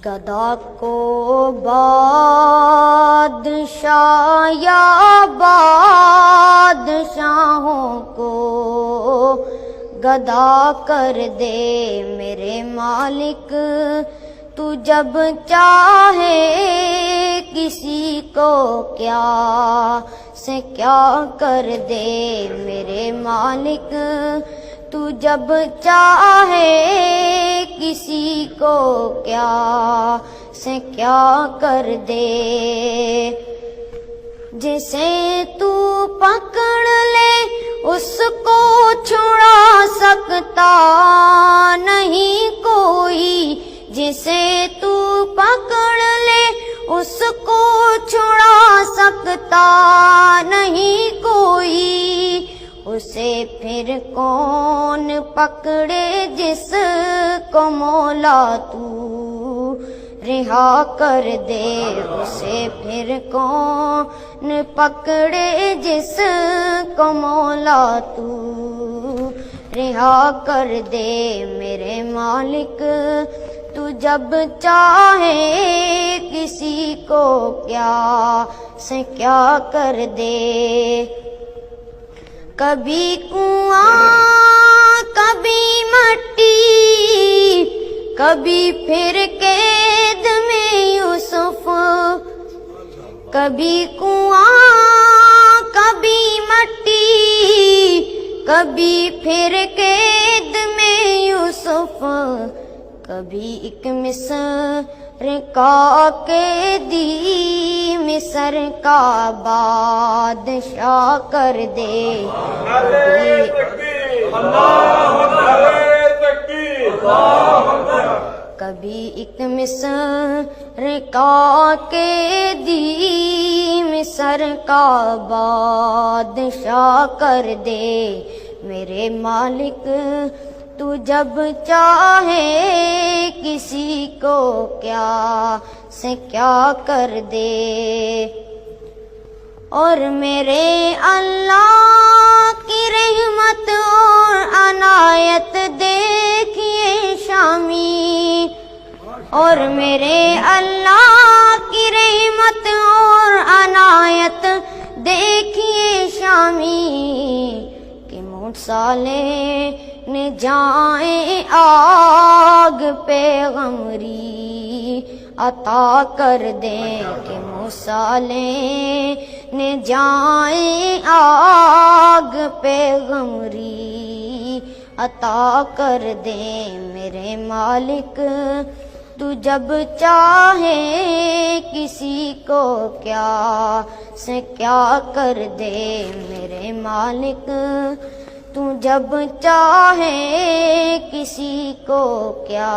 گدا کو بادشاہ یا بادشاہوں کو گدا کر دے میرے مالک، تو جب چاہے کسی کو کیا سے کیا کر دے میرے مالک، تو جب چاہے کسی کو کیا سے کیا کر دے۔ جسے تو پکڑ لے اس کو چھڑا سکتا نہیں کوئی، جسے تو پکڑ لے اس کو چھڑا سکتا نہیں کوئی، اسے پھر کون پکڑے جس کو مولا تو رہا کر دے، اسے پھر کون پکڑے جس کو مولا تو رہا کر دے میرے مالک، تو جب چاہے کسی کو کیا سے کیا کر دے۔ کبھی کنواں کبھی مٹی، کبھی پھر قید میں یوسف، کبھی کنواں کبھی مٹی، کبھی پھر قید میں یوسف، کبھی ایک مصر کا قیدی مصر کا بادشاہ کر دے۔ کبھی ایک مصر کا قیدی مصر کا بادشاہ کر دے میرے مالک، تو جب چاہے کسی کو کیا سے کیا کر دے۔ اور میرے اللہ کی رحمت اور عنایت دیکھیے شامی، اور میرے اللہ کی رحمت اور عنایت دیکھیے شامی، کہ موسیٰ نے جائیں آگ پیغمبری عطا کر دیں، کہ موسیٰ نے جائیں آگ پیغمبری عطا کر دیں میرے مالک، تو جب چاہے کسی کو کیا سے کیا کر دے میرے مالک، تو جب چاہے کسی کو کیا